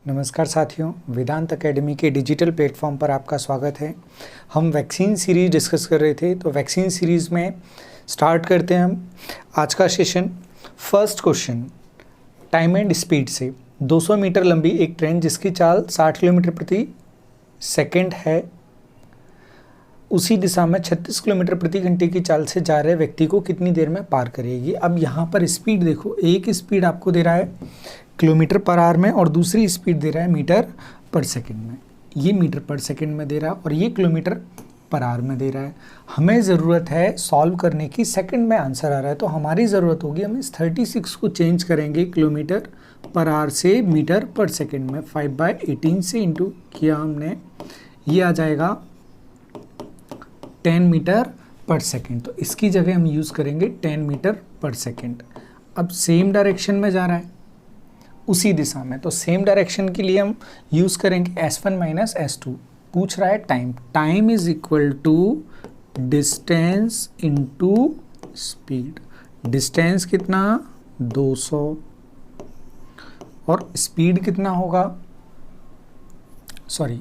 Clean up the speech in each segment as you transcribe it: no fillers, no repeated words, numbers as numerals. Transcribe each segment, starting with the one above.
नमस्कार साथियों, वेदांत एकेडमी के डिजिटल प्लेटफॉर्म पर आपका स्वागत है। हम वैक्सीन सीरीज डिस्कस कर रहे थे, तो वैक्सीन सीरीज़ में स्टार्ट करते हैं हम आज का session. First question, time and speed से 200 मीटर लंबी एक ट्रेन जिसकी चाल 60 किलोमीटर प्रति सेकंड है, उसी दिशा में 36 किलोमीटर प्रति घंटे की चाल से जा रहे व्यक्ति को कितनी देर में पार करेगी। अब यहाँ पर स्पीड देखो, एक स्पीड आपको दे रहा है किलोमीटर पर आवर में और दूसरी स्पीड दे रहा है मीटर पर सेकंड में। ये मीटर पर सेकंड में दे रहा है और ये किलोमीटर पर आवर में दे रहा है। हमें ज़रूरत है सॉल्व करने की, सेकंड में आंसर आ रहा है, तो हमारी ज़रूरत होगी हम इस 36 को चेंज करेंगे किलोमीटर पर आवर से मीटर पर सेकंड में। 5/18 से इंटू किया हमने, ये आ जाएगा 10 मीटर पर सेकंड। तो इसकी जगह हम यूज़ करेंगे 10 मीटर पर सेकंड। अब सेम डायरेक्शन में जा रहा है, उसी दिशा में, तो सेम डायरेक्शन के लिए हम यूज़ करेंगे S1 माइनस S2। पूछ रहा है time, time is equal to distance into speed. Distance कितना 200 और स्पीड कितना होगा, sorry,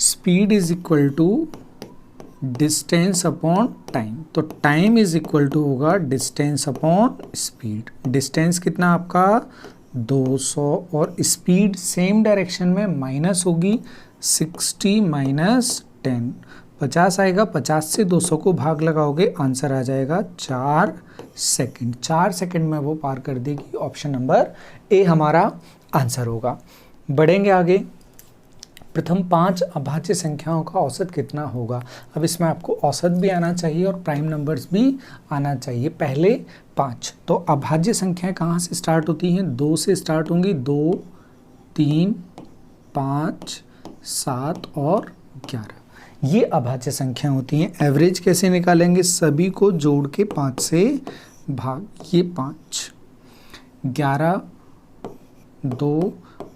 speed is equal to distance upon time. तो टाइम इज इक्वल टू होगा डिस्टेंस अपॉन स्पीड। डिस्टेंस कितना आपका 200 और स्पीड सेम डायरेक्शन में माइनस होगी 60 माइनस 10, 50 आएगा। 50 से 200 को भाग लगाओगे, आंसर आ जाएगा 4 सेकंड। 4 सेकंड में वो पार कर देगी। ऑप्शन नंबर ए हमारा आंसर होगा। बढ़ेंगे आगे। प्रथम 5 अभाज्य संख्याओं का औसत कितना होगा। अब इसमें आपको औसत भी आना चाहिए और प्राइम नंबर्स भी आना चाहिए। पहले 5, तो अभाज्य संख्याएं कहाँ से स्टार्ट होती हैं, 2 से स्टार्ट होंगी। 2, 3, 5, 7 और 11, ये अभाज्य संख्या होती हैं। एवरेज कैसे निकालेंगे, सभी को जोड़ के 5 से भाग, ये 5, 11, 2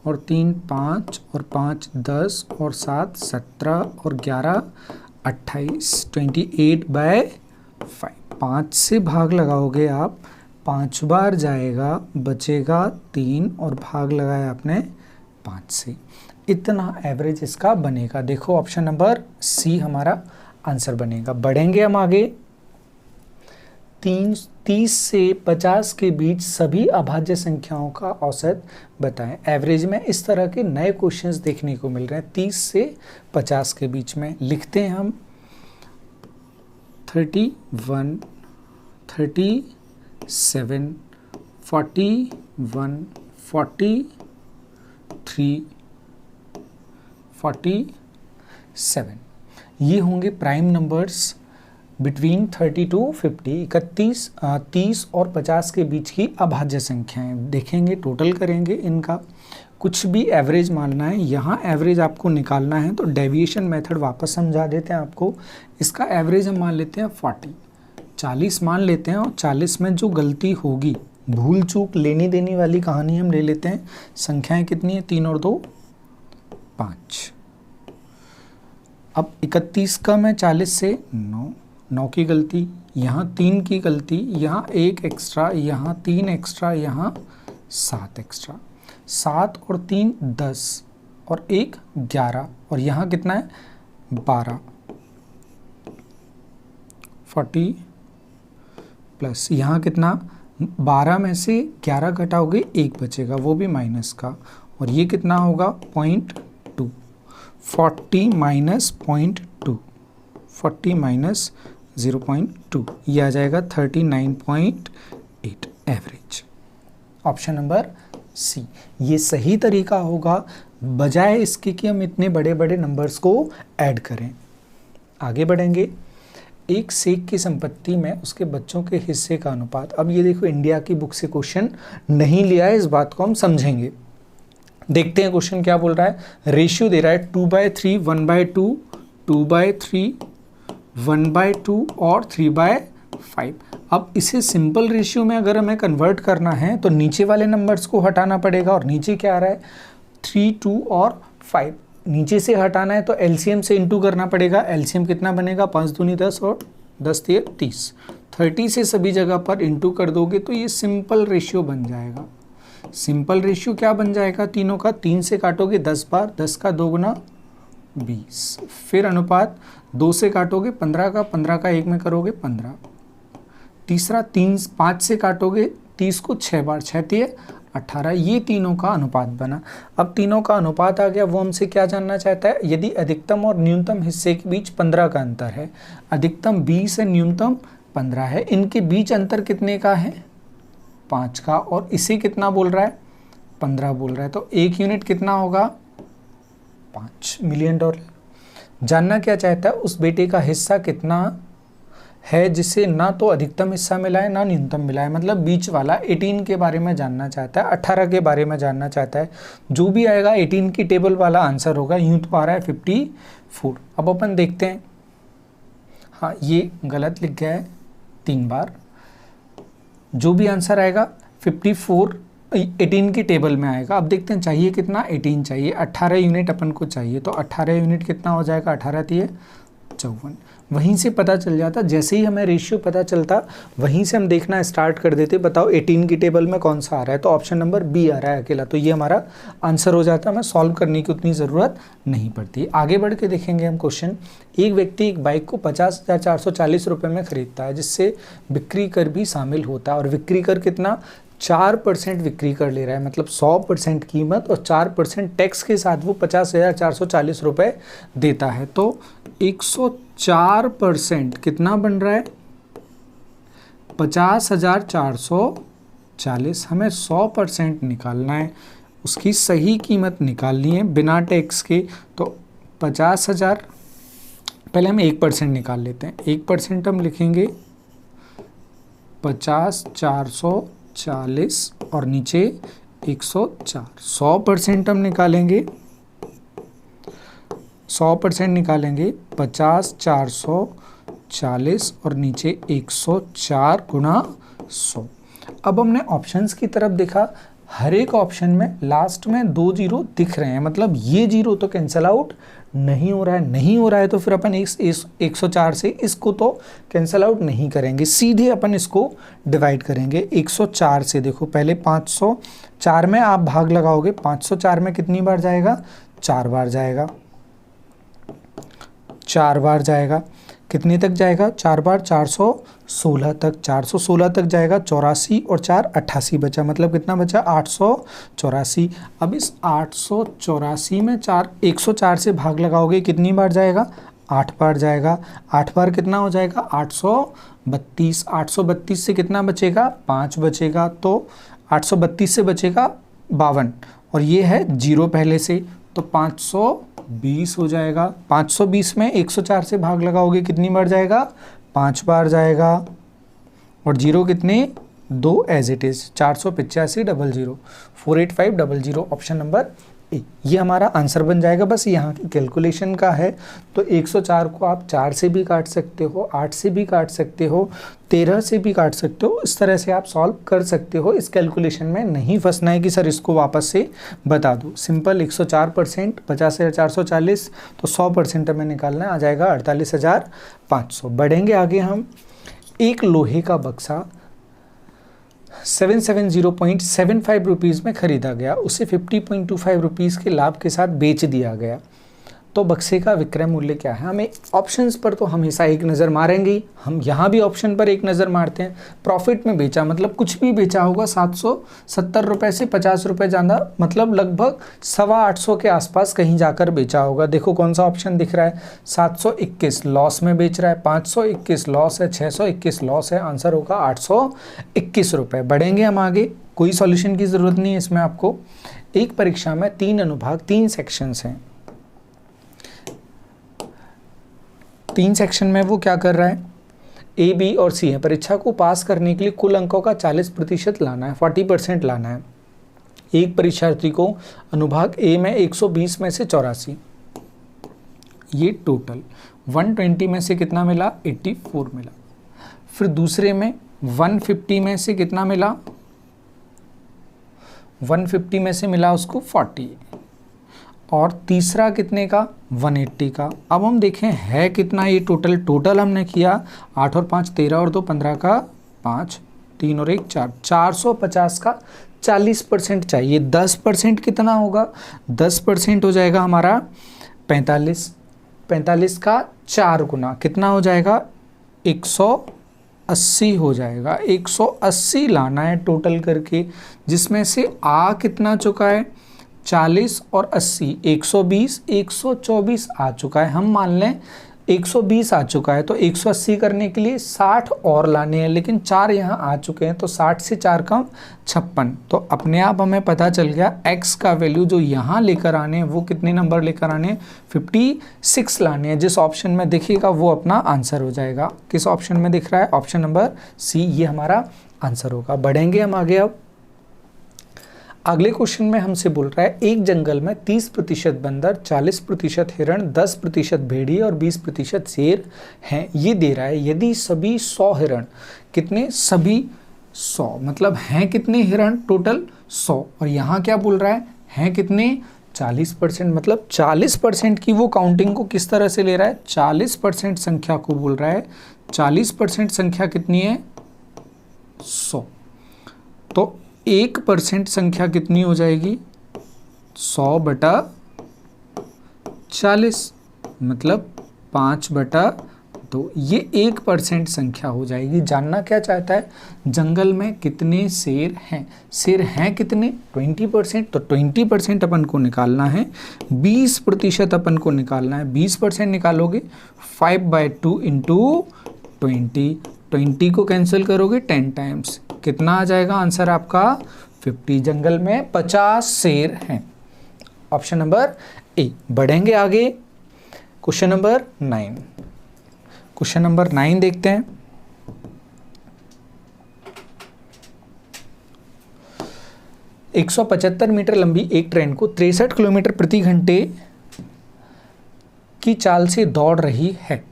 और 3 5 और 5 10 और 7 17 और 11 28, 28/5। 5 से भाग लगाओगे आप, 5 बार जाएगा, बचेगा 3 और भाग लगाया आपने 5 से। इतना एवरेज इसका बनेगा। देखो ऑप्शन नंबर सी हमारा आंसर बनेगा। बढ़ेंगे हम आगे। 30 से 50 के बीच सभी अभाज्य संख्याओं का औसत बताएं। एवरेज में इस तरह के नए क्वेश्चंस देखने को मिल रहे हैं। 30 से 50 के बीच में लिखते हैं हम 31, 37, 41, 43, 47। ये होंगे प्राइम नंबर्स बिटवीन 30 to 50। 30 और 50 के बीच की अभाज्य संख्याएं देखेंगे, टोटल करेंगे इनका। कुछ भी एवरेज मानना है, यहाँ एवरेज आपको निकालना है, तो डेविएशन मेथड वापस समझा देते हैं आपको। इसका एवरेज हम मान लेते हैं 40 मान लेते हैं और 40 में जो गलती होगी, भूल चूक लेनी देनी वाली कहानी हम ले लेते हैं। संख्याएं कितनी है, 3 और 2 5। अब 31 का मैं 40 से 9 की गलती, यहाँ 3 की गलती, यहाँ 1 एक्स्ट्रा, यहाँ 3 एक्स्ट्रा, यहाँ 7 एक्स्ट्रा। 7 और 3 10 और 1 11 और यहाँ कितना है 12, 40 प्लस यहाँ कितना 12 में से 11 घटाओगे 1 बचेगा, वो भी माइनस का, और ये कितना होगा 0.2। 40 माइनस 0.2, 40 माइनस 0.2, ये आ जाएगा 39.8 एवरेज। ऑप्शन नंबर सी ये सही तरीका होगा, बजाय इसके कि हम इतने बड़े बड़े नंबर्स को ऐड करें। आगे बढ़ेंगे। एक शेख की संपत्ति में उसके बच्चों के हिस्से का अनुपात। अब ये देखो, इंडिया की बुक से क्वेश्चन नहीं लिया है, इस बात को हम समझेंगे। देखते हैं क्वेश्चन क्या बोल रहा है। रेशियो दे रहा है 2/3, 1/2, 2/3, 1/2 और 3/5। अब इसे सिंपल रेशियो में अगर हमें कन्वर्ट करना है तो नीचे वाले नंबर्स को हटाना पड़ेगा, और नीचे क्या आ रहा है 3, 2 और 5। नीचे से हटाना है तो एलसीएम से इंटू करना पड़ेगा। एलसीएम कितना बनेगा, 5 दूनी 10 और 10 तिये 30। 30 से सभी जगह पर इंटू कर दोगे तो ये सिंपल रेशियो बन जाएगा। सिंपल रेशियो क्या बन जाएगा तीनों का, 3 से काटोगे 10 बार, 10 का 2 गुना 20, फिर अनुपात 2 से काटोगे 15 का, 15 का 1 में करोगे 15, तीसरा 5 से काटोगे 30 को 6 बार, 6 तिये 18, ये तीनों का अनुपात बना। अब तीनों का अनुपात आ गया, वो हमसे क्या जानना चाहता है, यदि अधिकतम और न्यूनतम हिस्से के बीच 15 का अंतर है, अधिकतम 20 है, न्यूनतम 15 है, इनके बीच अंतर कितने का है 5 का, और इसे कितना बोल रहा है 15 बोल रहा है, तो 1 यूनिट कितना होगा 5 मिलियन डॉलर। जानना क्या चाहता है, उस बेटे का हिस्सा कितना है जिसे ना तो अधिकतम हिस्सा मिला है ना न्यूनतम मिला है, मतलब बीच वाला 18 के बारे में जानना चाहता है, 18 के बारे में जानना चाहता है। जो भी आएगा 18 की टेबल वाला आंसर होगा, यूं तो आ रहा है 54। अब अपन देखते हैं, हाँ ये गलत लिख गया है 3 बार, जो भी आंसर आएगा 54 18 की टेबल में आएगा। अब देखते हैं चाहिए कितना, 18 चाहिए, 18 यूनिट अपन को चाहिए, तो 18 यूनिट कितना हो जाएगा, 18 तिये 54। वहीं से पता चल जाता, जैसे ही हमें रेशियो पता चलता वहीं से हम देखना स्टार्ट कर देते, बताओ 18 की टेबल में कौन सा आ रहा है, तो ऑप्शन नंबर बी आ रहा है अकेला, तो ये हमारा आंसर हो जाता है, हमें सॉल्व करने की उतनी ज़रूरत नहीं पड़ती। आगे बढ़ के देखेंगे हम क्वेश्चन। एक व्यक्ति एक बाइक को 50,440 रुपये में खरीदता है, जिससे बिक्री कर भी शामिल होता है, और बिक्री कर कितना 4% बिक्री कर ले रहा है, मतलब 100% कीमत और 4% टैक्स के साथ वो 50,440 रुपये देता है, तो 104% कितना बन रहा है 50,440। हमें 100% निकालना है, उसकी सही कीमत निकालनी है बिना टैक्स के, तो 50,000, पहले हम 1% निकाल लेते हैं, 1% हम लिखेंगे 50,440 और नीचे 104, 100% हम निकालेंगे, 100% निकालेंगे 50,440 और नीचे 104 गुना 100। अब हमने ऑप्शंस की तरफ देखा, हर एक ऑप्शन में लास्ट में 2 जीरो दिख रहे हैं, मतलब ये जीरो तो कैंसिल आउट नहीं हो रहा है, नहीं हो रहा है तो फिर अपन 104 से इसको तो कैंसिल आउट नहीं करेंगे, सीधे अपन इसको डिवाइड करेंगे 104 से। देखो पहले 504 में आप भाग लगाओगे, 504 में कितनी बार जाएगा 4 बार जाएगा, 4 बार जाएगा, कितने तक जाएगा 4 बार 416 तक, 416 तक जाएगा, 84 और 4 88 बचा, मतलब कितना बचा 884। अब इस 884 में 104 से भाग लगाओगे, कितनी बार जाएगा 8 बार जाएगा, 8 बार कितना हो जाएगा 832, 832 से कितना बचेगा 5 बचेगा, तो 832 से बचेगा 52 और ये है जीरो पहले से, तो 520 हो जाएगा। 520 में 104 से भाग लगाओगे, कितनी बार जाएगा 5 बार जाएगा, और जीरो कितने 2 as it is, 485 00 48500, option number A, ये हमारा आंसर बन जाएगा। बस यहाँ की कैलकुलेशन का है, तो 104 को आप 4 से भी काट सकते हो, 8 से भी काट सकते हो, 13 से भी काट सकते हो, इस तरह से आप सॉल्व कर सकते हो। इस कैलकुलेशन में नहीं फंसना है कि सर इसको वापस से बता दो, सिंपल 104% 50,440, तो 100% हमें निकालना है, आ जाएगा 48,500। बढ़ेंगे आगे हम। एक लोहे का बक्सा 770.75 रुपीज़ में ख़रीदा गया, उसे 50.25 रुपीज़ के लाभ के साथ बेच दिया गया, तो बक्से का विक्रय मूल्य क्या है। हमें ऑप्शंस पर तो हमेशा एक नज़र मारेंगे, हम यहाँ भी ऑप्शन पर एक नज़र मारते हैं। प्रॉफिट में बेचा मतलब कुछ भी बेचा होगा, 770 रुपये से 50 रुपये ज़्यादा, मतलब लगभग 825 के आसपास कहीं जाकर बेचा होगा। देखो कौन सा ऑप्शन दिख रहा है, 721 लॉस में बेच रहा है, 521 लॉस है, 621 लॉस है, आंसर होगा 821 रुपये। बढ़ेंगे हम आगे, कोई सॉल्यूशन की ज़रूरत नहीं है इसमें आपको। एक परीक्षा में 3 अनुभाग 3 सेक्शंस हैं, 3 सेक्शन में वो क्या कर रहा है, ए बी और सी है। परीक्षा को पास करने के लिए कुल अंकों का 40% लाना है, 40% लाना है। एक परीक्षार्थी को अनुभाग ए में 120 में से 84, ये टोटल 120 में से कितना मिला 84 मिला। फिर दूसरे में 150 में से कितना मिला, 150 में से मिला उसको 40, और तीसरा कितने का 180 का। अब हम देखें है कितना ये टोटल हमने किया 8 और 5 13 और 2 15 का 5, 3 और 1 4, 450 का 40% चाहिए। 10% कितना होगा? 10% हो जाएगा हमारा 45। 45 का 4 गुना कितना हो जाएगा? 180 हो जाएगा। 180 लाना है टोटल करके, जिसमें से आ कितना चुका है? 40 और 80, 120, 124 आ चुका है। हम मान लें 120 आ चुका है, तो 180 करने के लिए 60 और लाने हैं, लेकिन 4 यहाँ आ चुके हैं, तो 60 से 4 कम 56। तो अपने आप हमें पता चल गया x का वैल्यू जो यहाँ लेकर आने हैं वो कितने नंबर लेकर आने हैं? 56 लाने हैं। जिस ऑप्शन में दिखेगा वो अपना आंसर हो जाएगा। किस ऑप्शन में दिख रहा है? ऑप्शन नंबर सी, ये हमारा आंसर होगा। बढ़ेंगे हम आगे। अब अगले क्वेश्चन में हमसे बोल रहा है एक जंगल में 30% बंदर, 40% हिरण, 10% भेड़िए और 20% शेर हैं। ये दे रहा है यदि सभी 100 हिरण, कितने? सभी 100, मतलब हैं कितने हिरण? टोटल 100। और यहाँ क्या बोल रहा है? हैं कितने? 40%, मतलब 40% की वो काउंटिंग को किस तरह से ले रहा है? 40% संख्या को बोल रहा है। 40% संख्या कितनी है? 100। तो 1% संख्या कितनी हो जाएगी? 100/40, मतलब 5/2। ये 1% संख्या हो जाएगी। जानना क्या चाहता है? जंगल में कितने शेर हैं? शेर हैं कितने? 20%। तो 20% अपन को निकालना है, 20% अपन को निकालना है। 20% निकालोगे 5/2 इंटू 20, 20 को कैंसिल करोगे 10 टाइम्स, कितना आ जाएगा आंसर आपका? 50। जंगल में 50 शेर हैं। ऑप्शन नंबर ए। बढ़ेंगे आगे। Question number 9। क्वेश्चन नंबर 9 देखते हैं। एक 175 मीटर लंबी एक ट्रेन को 63 किलोमीटर प्रति घंटे की चाल से दौड़ रही है।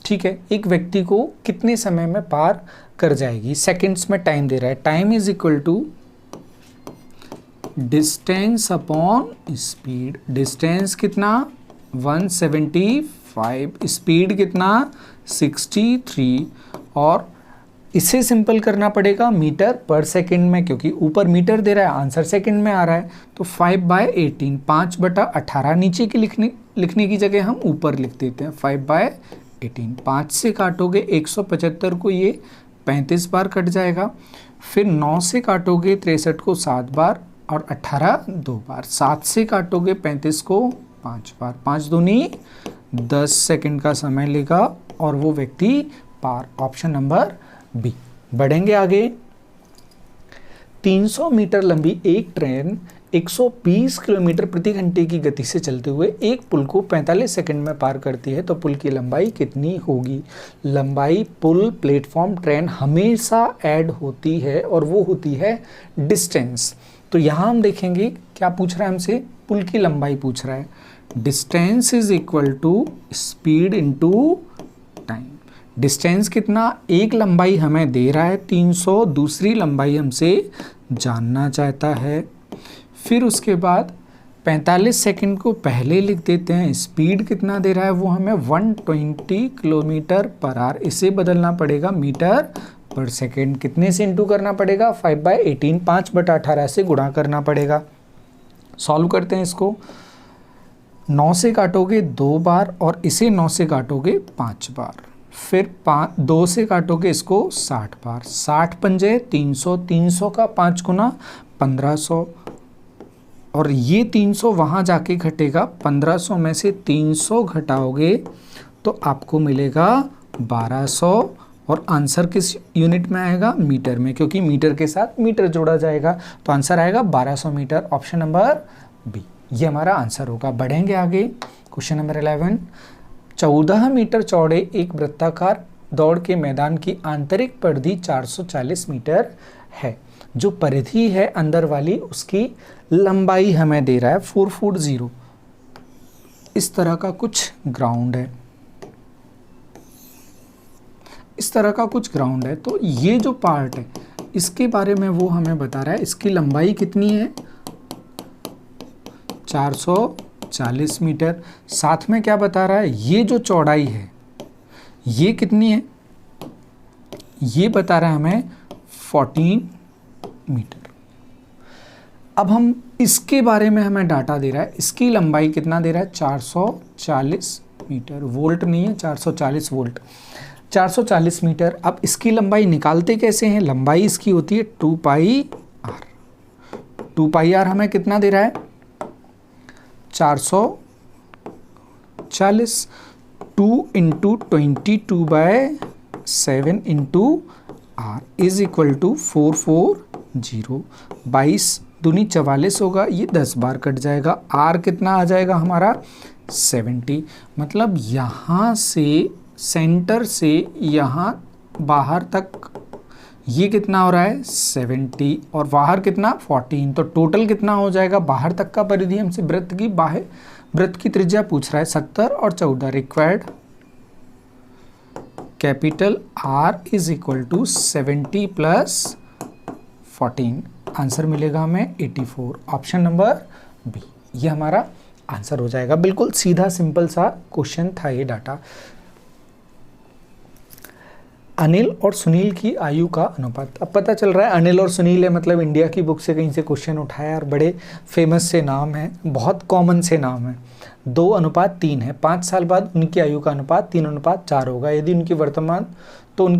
ठीक है, एक व्यक्ति को कितने समय में पार कर जाएगी? सेकंड्स में टाइम दे रहा है। Time is equal to distance upon speed. Distance कितना? 175, स्पीड कितना? 63। और इसे सिंपल करना पड़ेगा मीटर पर सेकंड में, क्योंकि ऊपर मीटर दे रहा है, आंसर सेकंड में आ रहा है। तो 5/18, 5/18 नीचे की लिखने की जगह हम ऊपर लिख देते हैं 5/18। 5 से काटोगे 175 को, ये 35 बार कट जाएगा। फिर 9 से काटोगे 63 को 7 बार, और 18 2 बार। 7 से काटोगे 35 को 5 बार। 5 दूनी 10 सेकंड का समय लेगा और वो व्यक्ति पार। Option number B. बढ़ेंगे आगे। 300 मीटर लंबी एक ट्रेन 120 किलोमीटर प्रति घंटे की गति से चलते हुए एक पुल को 45 सेकंड में पार करती है, तो पुल की लंबाई कितनी होगी? लंबाई, पुल, प्लेटफॉर्म, ट्रेन हमेशा ऐड होती है और वो होती है डिस्टेंस। तो यहाँ हम देखेंगे क्या पूछ रहा है हमसे? पुल की लंबाई पूछ रहा है। Distance is equal to speed into time. Distance कितना? एक लंबाई हमें दे रहा है 300, दूसरी लंबाई हमसे जानना चाहता है। फिर उसके बाद 45 सेकंड को पहले लिख देते हैं। स्पीड कितना दे रहा है? वो हमें 120 किलोमीटर पर आवर। इसे बदलना पड़ेगा मीटर पर सेकंड। कितने से इंटू करना पड़ेगा? 5/18, 5/18 से गुणा करना पड़ेगा। सॉल्व करते हैं इसको। 9 से काटोगे 2 बार और इसे 9 से काटोगे 5 बार। फिर 2 से काटोगे इसको 60 बार। 60 पंजे 300, 300 का 5 गुना 1500, और ये 300 वहाँ जाके घटेगा। 1500 में से 300 घटाओगे तो आपको मिलेगा 1200, और आंसर किस यूनिट में आएगा? मीटर में, क्योंकि मीटर के साथ मीटर जोड़ा जाएगा। तो आंसर आएगा 1200 मीटर। ऑप्शन नंबर बी, ये हमारा आंसर होगा। बढ़ेंगे आगे। Question number 11। 14 मीटर चौड़े एक वृत्ताकार दौड़ के मैदान की आंतरिक परिधि 440 मीटर है। जो परिधि है अंदर वाली, उसकी लंबाई हमें दे रहा है 4 फुट 0। इस तरह का कुछ ग्राउंड है, इस तरह का कुछ ग्राउंड है। तो ये जो पार्ट है इसके बारे में वो हमें बता रहा है। इसकी लंबाई कितनी है? 440 मीटर। साथ में क्या बता रहा है? ये जो चौड़ाई है ये कितनी है? ये बता रहा है हमें 14 मीटर। अब हम इसके बारे में हमें डाटा दे रहा है, इसकी लंबाई कितना दे रहा है 440 मीटर, वोल्ट नहीं है 440 वोल्ट, 440 मीटर। अब इसकी लंबाई निकालते कैसे हैं, लंबाई इसकी होती है 2 पाई आर। 2 पाई आर हमें कितना दे रहा है 440, 2 into 22/7 into R is equal to 440। 22 दूनी 44 होगा, ये 10 बार कट जाएगा। आर कितना आ जाएगा हमारा 70। मतलब यहाँ से सेंटर से यहाँ बाहर तक ये कितना हो रहा है 70 और बाहर कितना 14। तो टोटल कितना हो जाएगा, बाहर तक का परिधि हमसे वृत्त की बाहर वृत्त की त्रिज्या पूछ रहा है 70 और 14। Required capital R is equal to 70 plus 14। Answer मिलेगा हमें 84। ऑप्शन नंबर बी ये हमारा आंसर हो जाएगा। बिल्कुल सीधा सिंपल सा क्वेश्चन था ये डाटा। अनिल और सुनील की आयु का अनुपात। अब पता चल रहा है अनिल और सुनील है, मतलब इंडिया की बुक से कहीं से क्वेश्चन उठाया और बड़े फेमस से नाम है, बहुत कॉमन से नाम है। 2:3 है। 5 साल बाद उनकी आयु का अनुपात 3:4 होगा। यदि उनकी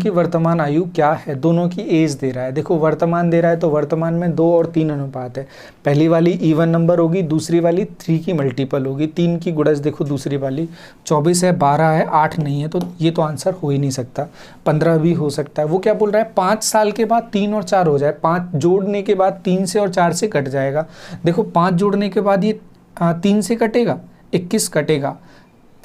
वर्तमान आयु क्या है, दोनों की एज दे रहा है। देखो वर्तमान दे रहा है तो वर्तमान में 2 और 3 अनुपात है। पहली वाली इवन नंबर होगी, दूसरी वाली 3 की मल्टीपल होगी। 3 की गुणज देखो दूसरी वाली 24 है, 12 है, 8 नहीं है, तो ये तो आंसर हो ही नहीं सकता। 15 भी हो सकता है। वो क्या बोल रहा है 5 साल के बाद 3 और 4 हो जाए। 5 जोड़ने के बाद 3 से और 4 से कट जाएगा। देखो 5 जोड़ने के बाद ये 3 से कटेगा, 21 कटेगा।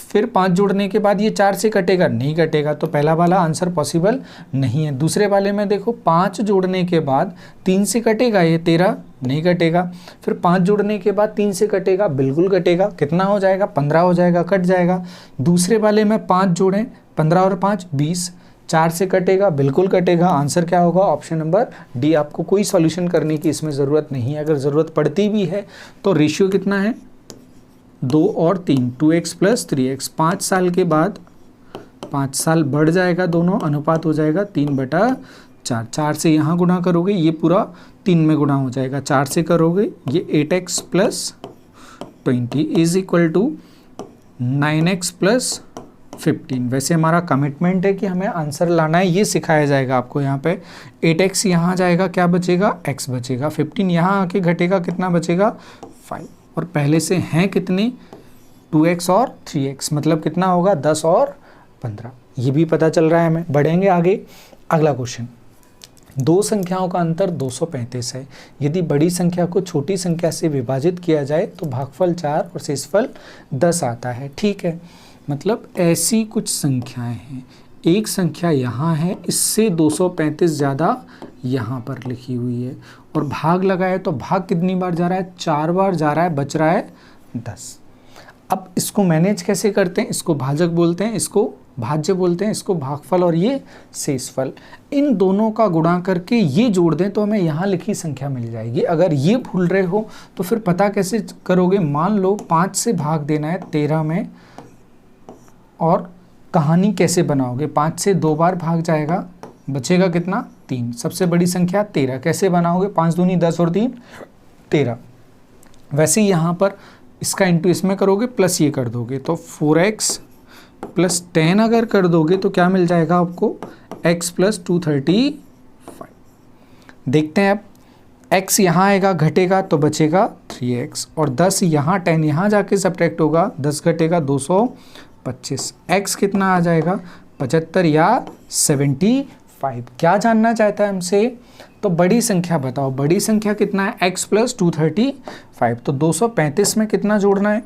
फिर 5 जोड़ने के बाद ये 4 से कटेगा, नहीं कटेगा। तो पहला वाला आंसर पॉसिबल नहीं है। दूसरे वाले में देखो 5 जोड़ने के बाद 3 से कटेगा, ये 13 नहीं कटेगा। फिर 5 जोड़ने के बाद 3 से कटेगा, बिल्कुल कटेगा। कितना हो जाएगा 15 हो जाएगा, कट जाएगा। दूसरे वाले में 5 जोड़ें, 15 और 5 20, 4 से कटेगा, बिल्कुल कटेगा। आंसर क्या होगा ऑप्शन नंबर डी। आपको कोई सॉल्यूशन करने की इसमें ज़रूरत नहीं है। अगर ज़रूरत पड़ती भी है तो रेशियो कितना है 2 और 3, 2x प्लस 3x। 5 साल के बाद 5 साल बढ़ जाएगा, दोनों अनुपात हो जाएगा 3/4। 4 से यहाँ गुणा करोगे ये पूरा 3 में गुणा हो जाएगा। 4 से करोगे ये 8x plus 20 is equal to 9x plus 15। वैसे हमारा कमिटमेंट है कि हमें आंसर लाना है, ये सिखाया जाएगा आपको। यहाँ पे 8x यहाँ जाएगा, क्या बचेगा x बचेगा। 15 यहाँ आके घटेगा, कितना बचेगा 5। और पहले से हैं कितने 2x और 3x, मतलब कितना होगा 10 और 15। ये भी पता चल रहा है हमें। बढ़ेंगे आगे। अगला क्वेश्चन, दो संख्याओं का अंतर 235 है। यदि बड़ी संख्या को छोटी संख्या से विभाजित किया जाए तो भागफल 4 और शेषफल 10 आता है। ठीक है, मतलब ऐसी कुछ संख्याएं हैं। एक संख्या यहाँ है, इससे 235 ज़्यादा यहाँ पर लिखी हुई है, और भाग लगाए तो भाग कितनी बार जा रहा है 4 बार जा रहा है, बच रहा है 10। अब इसको मैनेज कैसे करते हैं, इसको भाजक बोलते हैं, इसको भाज्य बोलते हैं, इसको भागफल और ये शेषफल। इन दोनों का गुणा करके ये जोड़ दें तो हमें यहाँ लिखी संख्या मिल जाएगी। अगर ये भूल रहे हो तो फिर पता कैसे करोगे। मान लो 5 से भाग देना है 13 में, और कहानी कैसे बनाओगे। 5 से 2 बार भाग जाएगा, बचेगा कितना 3। सबसे बड़ी संख्या 13, कैसे बनाओगे 5 दूनी 10 और 3 13। वैसे ही यहाँ पर इसका इंटू इसमें करोगे, प्लस ये कर दोगे तो 4x प्लस 10 अगर कर दोगे तो क्या मिल जाएगा आपको x प्लस 235। देखते हैं अब x यहाँ आएगा, घटेगा तो बचेगा 3x, और 10 यहाँ 10 यहाँ जाके सब्ट्रैक्ट होगा, 10 घटेगा 225। x कितना आ जाएगा 75 या 75। क्या जानना चाहता है हमसे, तो बड़ी संख्या बताओ। बड़ी संख्या कितना है x प्लस 235। तो 235 में कितना जोड़ना है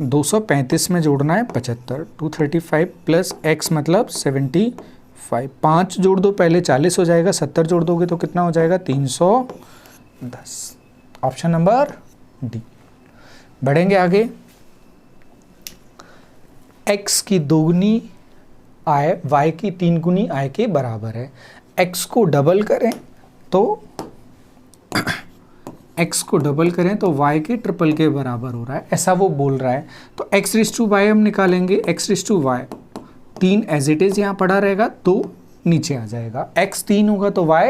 235 में जोड़ना है 75। 235 प्लस x मतलब 75। 5 जोड़ दो पहले 40 हो जाएगा, 70 जोड़ दोगे तो कितना हो जाएगा 310। Option number D. बढ़ेंगे आगे। x की 2 गुनी आय y की 3 गुनी आय के बराबर है। x को डबल करें तो x को डबल करें तो y के ट्रिपल के बराबर हो रहा है, ऐसा वो बोल रहा है। तो x रेज़ टू y हम निकालेंगे। x raise to y 3 as it is यहाँ पड़ा रहेगा, 2 नीचे आ जाएगा। x 3 होगा तो y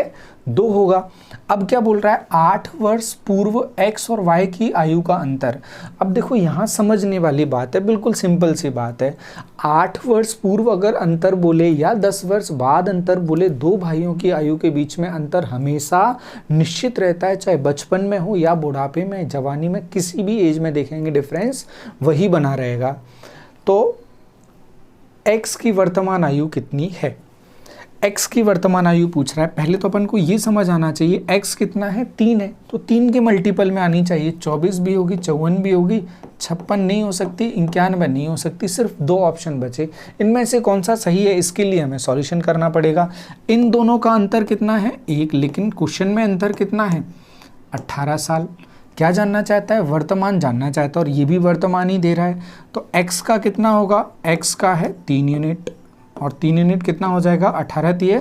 2 होगा। अब क्या बोल रहा है, 8 वर्ष पूर्व x और y की आयु का अंतर। अब देखो यहाँ समझने वाली बात है, बिल्कुल सिंपल सी बात है। 8 वर्ष पूर्व अगर अंतर बोले या 10 वर्ष बाद अंतर बोले, दो भाइयों की आयु के बीच में अंतर हमेशा निश्चित रहता है, चाहे बचपन में हो या बुढ़ापे में, जवानी में, किसी भी एज में देखेंगे डिफरेंस वही बना रहेगा। तो x की वर्तमान आयु कितनी है, x की वर्तमान आयु पूछ रहा है। पहले तो अपन को ये समझ आना चाहिए x कितना है, 3 है, तो 3 के मल्टीपल में आनी चाहिए। 24 भी होगी, 54 भी होगी, 56 नहीं हो सकती, 91 नहीं हो सकती। सिर्फ 2 ऑप्शन बचे, इनमें से कौन सा सही है इसके लिए हमें सॉल्यूशन करना पड़ेगा। इन दोनों का अंतर कितना है, 1, लेकिन क्वेश्चन में अंतर कितना है, 18 साल। क्या जानना चाहता है, वर्तमान जानना चाहता है, और ये भी वर्तमान ही दे रहा है। तो x का कितना होगा, x का है 3 यूनिट, और 3 यूनिट कितना हो जाएगा, 18 3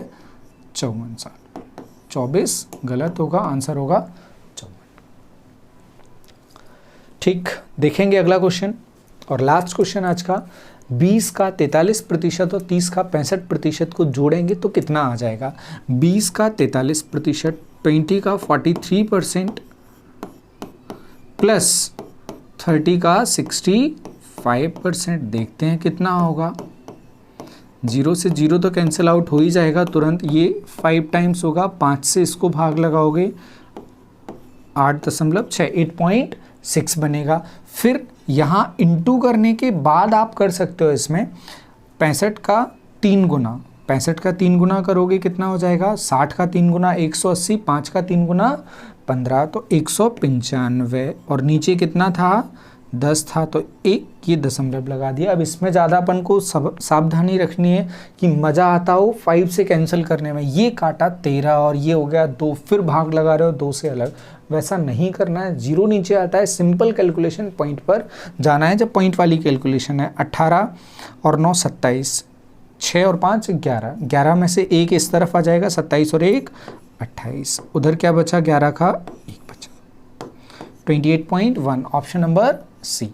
54 साल। 24 गलत होगा, आंसर होगा 54। ठीक, देखेंगे अगला क्वेश्चन और लास्ट क्वेश्चन आज का। 20 का 43% और 30 का 65% को जोड़ेंगे तो कितना आ जाएगा। 20 का 43%, 20 का 43% प्लस 30 का 65%, देखते हैं कितना होगा। 0 से 0 तो कैंसिल आउट हो ही जाएगा तुरंत, ये 5 टाइम्स होगा, 5 से इसको भाग लगाओगे 8.6, 8.6 बनेगा। फिर यहाँ इंटू करने के बाद आप कर सकते हो इसमें 65 का 3 गुना, 65 का 3 गुना करोगे कितना हो जाएगा, 60 का 3 गुना 180, 5 का 3 गुना 15, तो 195, और नीचे कितना था 10 था, तो एक ये दशमलव लगा दिया। अब इसमें ज़्यादा अपन को सावधानी रखनी है कि मज़ा आता हो 5 से कैंसिल करने में। ये काटा 13 और ये हो गया 2, फिर भाग लगा रहे हो 2 से अलग, वैसा नहीं करना है। 0 नीचे आता है, सिंपल कैलकुलेशन पॉइंट पर जाना है। जब पॉइंट वाली कैलकुलेशन है 18 और 9 27, 6 और 5 11, 11 में से 1 इस तरफ आ जाएगा, 27 और 1 28, उधर क्या बचा, 11 का 1 बचा, 28.1, ऑप्शन नंबर सी।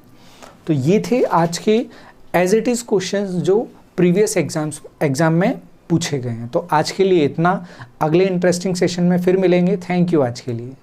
तो ये थे आज के एज इट इज़ क्वेश्चंस जो प्रीवियस एग्जाम में पूछे गए हैं। तो आज के लिए इतना, अगले इंटरेस्टिंग सेशन में फिर मिलेंगे। थैंक यू आज के लिए।